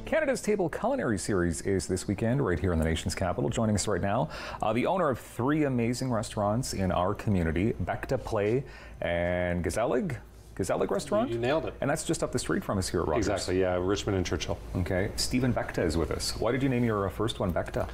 Canada's Table Culinary Series is this weekend right here in the nation's capital. Joining us right now, the owner of three amazing restaurants in our community, Beckta, Play, and Gezellig. Gezellig restaurant? You nailed it. And that's just up the street from us here at Rogers. Exactly, yeah, Richmond and Churchill. Okay. Stephen Beckta is with us. Why did you name your first one Beckta?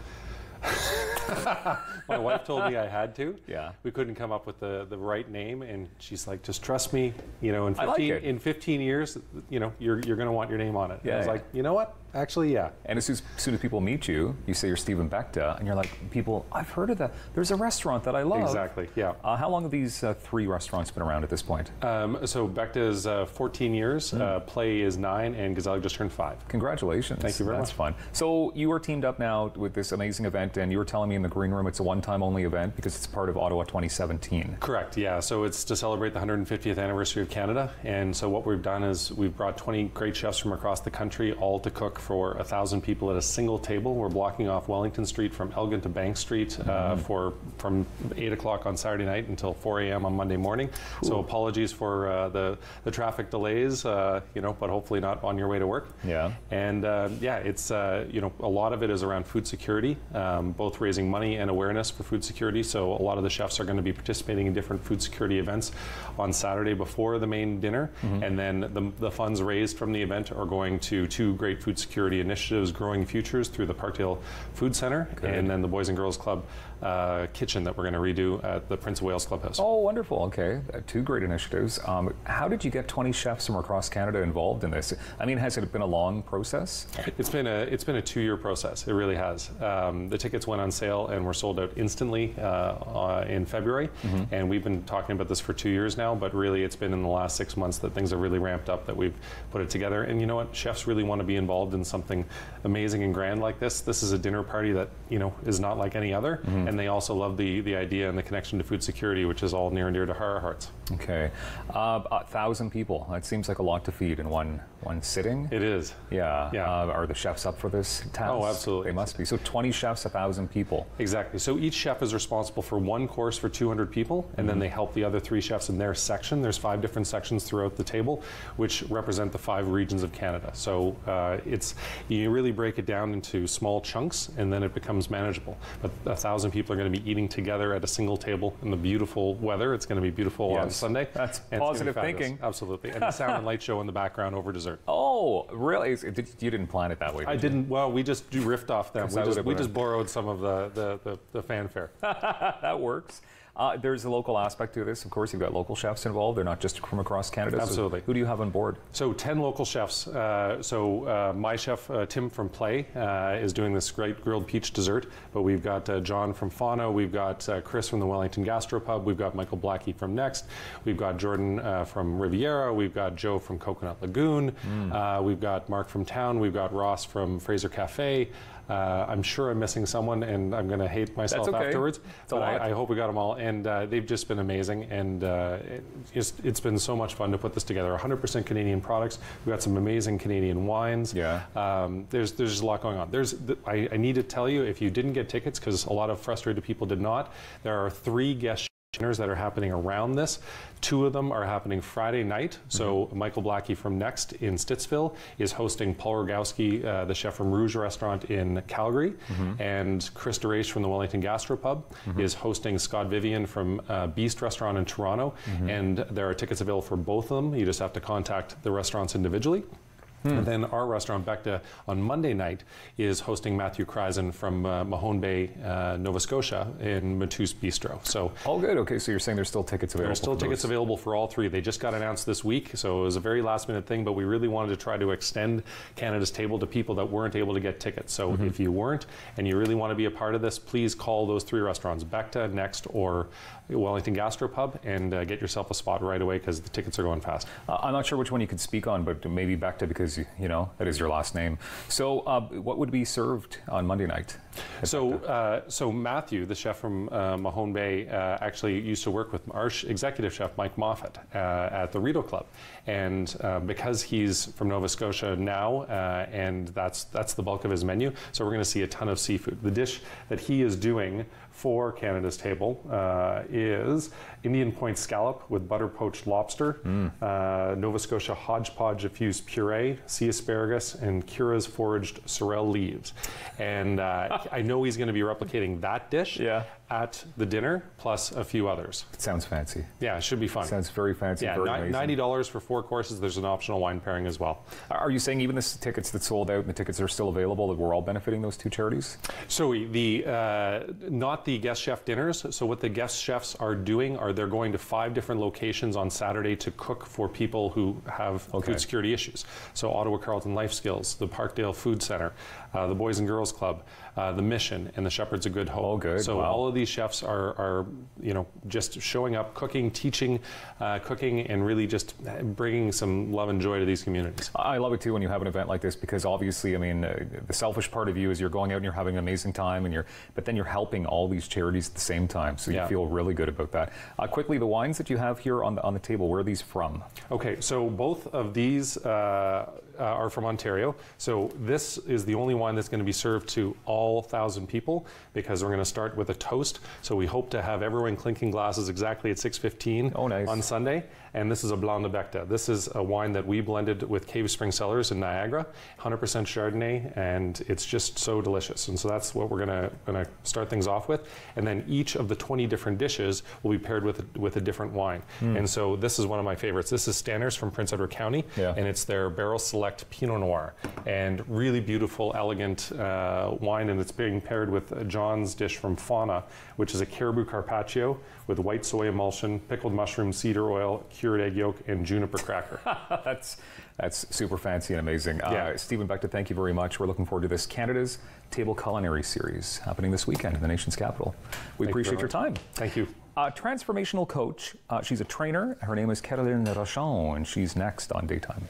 My wife told me I had to. Yeah. We couldn't come up with the right name, and she's like, just trust me, you know, in 15 years, you know, you're going to want your name on it. Yeah, and I was like, you know what? Actually, yeah. And as soon as people meet you, you say you're Stephen Beckta, and you're like, people, I've heard of that. There's a restaurant that I love. Exactly, yeah. How long have these three restaurants been around at this point? So Beckta is 14 years, Play is 9, and Gezellig just turned 5. Congratulations. Thank you very much. That's fun. So you are teamed up now with this amazing event, and you were telling me in the green room it's a one-time only event because it's part of Ottawa 2017. Correct, yeah. So it's to celebrate the 150th anniversary of Canada, and so what we've done is we've brought 20 great chefs from across the country, all to cook for 1,000 people at a single table. We're blocking off Wellington Street from Elgin to Bank Street from 8 o'clock on Saturday night until 4 a.m. on Monday morning. Cool. So apologies for the traffic delays, you know, but hopefully not on your way to work. Yeah. And yeah, it's you know, a lot of it is around food security, both raising money and awareness for food security. So a lot of the chefs are going to be participating in different food security events on Saturday before the main dinner, and then the funds raised from the event are going to two great food security initiatives: Growing Futures through the Parkdale Food Center, and then the Boys and Girls Club kitchen that we're going to redo at the Prince of Wales Clubhouse. Oh, wonderful. Okay, two great initiatives. How did you get 20 chefs from across Canada involved in this? I mean, has it been a long process? It's been a 2-year process. It really has. The tickets went on sale and were sold out instantly in February, and we've been talking about this for 2 years now, but really it's been in the last 6 months that things have really ramped up, that we've put it together. And you know what? Chefs really want to be involved in something amazing and grand like this. This is a dinner party that, you know, is not like any other, and they also love the idea and the connection to food security, which is all near and dear to our hearts. Okay. 1,000 people. That seems like a lot to feed in one sitting. It is. Yeah. Are the chefs up for this task? Oh, absolutely. They must be. So 20 chefs, 1,000 people. Exactly. So each chef is responsible for one course for 200 people, and then they help the other 3 chefs in their section. There's 5 different sections throughout the table, which represent the 5 regions of Canada. So you really break it down into small chunks, and then it becomes manageable. But 1,000 people are going to be eating together at a single table in the beautiful weather. It's going to be beautiful on Sunday. That's positive thinking. Absolutely. And the sound and light show in the background over dessert. Oh, really? You didn't plan it that way, I didn't. Well, we just riffed off them. We just borrowed some of the fanfare. That works. There's a local aspect to this. Of course, you've got local chefs involved. They're not just from across Canada. Absolutely. So who do you have on board? So 10 local chefs. My chef, Tim from Play, is doing this great grilled peach dessert. But we've got John from Fauna. We've got Chris from the Wellington Gastropub. We've got Michael Blackie from Next. We've got Jordan from Riviera. We've got Joe from Coconut Lagoon. We've got Mark from Town. We've got Ross from Fraser Cafe. I'm sure I'm missing someone, and I'm going to hate myself afterwards. But I hope we got them all. And they've just been amazing, and it's been so much fun to put this together. 100% Canadian products. We've got some amazing Canadian wines. Yeah. There's just a lot going on. I need to tell you, if you didn't get tickets, because a lot of frustrated people did not, there are 3 guest dinners that are happening around this. 2 of them are happening Friday night. So Michael Blackie from Next in Stittsville is hosting Paul Rogowski, the chef from Rouge Restaurant in Calgary, and Chris DeRache from the Wellington Gastropub is hosting Scott Vivian from Beast Restaurant in Toronto, and there are tickets available for both of them. You just have to contact the restaurants individually. And then our restaurant, Beckta, on Monday night is hosting Matthew Kreisen from Mahone Bay, Nova Scotia in Matus Bistro. So all good. Okay, so you're saying there's still tickets available? There's still tickets available for all 3. They just got announced this week, so it was a very last minute thing, but we really wanted to try to extend Canada's Table to people that weren't able to get tickets. So if you weren't and you really want to be a part of this, please call those 3 restaurants, Beckta, Next, or Wellington Gastropub, and get yourself a spot right away, because the tickets are going fast. I'm not sure which one you could speak on, but maybe Beckta, because you know that is your last name. So what would be served on Monday night? So Matthew, the chef from Mahone Bay, actually used to work with our executive chef, Mike Moffat, at the Rideau Club. And because he's from Nova Scotia now, and that's the bulk of his menu, so we're going to see a ton of seafood. The dish that he is doing for Canada's table is Indian Point scallop with butter poached lobster, Nova Scotia hodgepodge infused puree, sea asparagus, and Kira's foraged sorrel leaves. And I know he's going to be replicating that dish at the dinner, plus a few others. It sounds fancy. Yeah, it should be fun. Sounds very fancy. Yeah, very amazing. $90 for 4 courses. There's an optional wine pairing as well. Are you saying even the tickets that sold out and the tickets are still available, that we're all benefiting those two charities? So not the guest chef dinners. So what the guest chefs are doing are they're going to 5 different locations on Saturday to cook for people who have food security issues. So Ottawa Carleton Life Skills, the Parkdale Food Center, the Boys and Girls Club, the Mission, and the Shepherds of Good Hope. Oh, good. So all of these chefs are just showing up, cooking, teaching, cooking, and really just bringing some love and joy to these communities. I love it too when you have an event like this, because obviously, I mean, the selfish part of you is you're going out and you're having an amazing time, but then you're helping all these charities at the same time. So you feel really good about that. Quickly, the wines that you have here on the table, where are these from? Okay, so both of these are from Ontario. So this is the only wine that's going to be served to all 1,000 people, because we're going to start with a toast. So we hope to have everyone clinking glasses exactly at 6:15 on Sunday. And this is a Blanc de Beckta. This is a wine that we blended with Cave Spring Cellars in Niagara, 100% Chardonnay, and it's just so delicious. And so that's what we're gonna start things off with. And then each of the 20 different dishes will be paired with a different wine. And so this is one of my favorites. This is Stanners from Prince Edward County, and it's their Barrel Select Pinot Noir. And really beautiful, elegant wine, and it's being paired with John's dish from Fauna, which is a caribou carpaccio with white soy emulsion, pickled mushroom, cedar oil, cured egg yolk, and juniper cracker. That's super fancy and amazing. Stephen Beckta, thank you very much. We're looking forward to this Canada's Table Culinary Series happening this weekend in the nation's capital. We appreciate your time. Thank you. Transformational coach. She's a trainer. Her name is Caroline Rochon, and she's next on Daytime.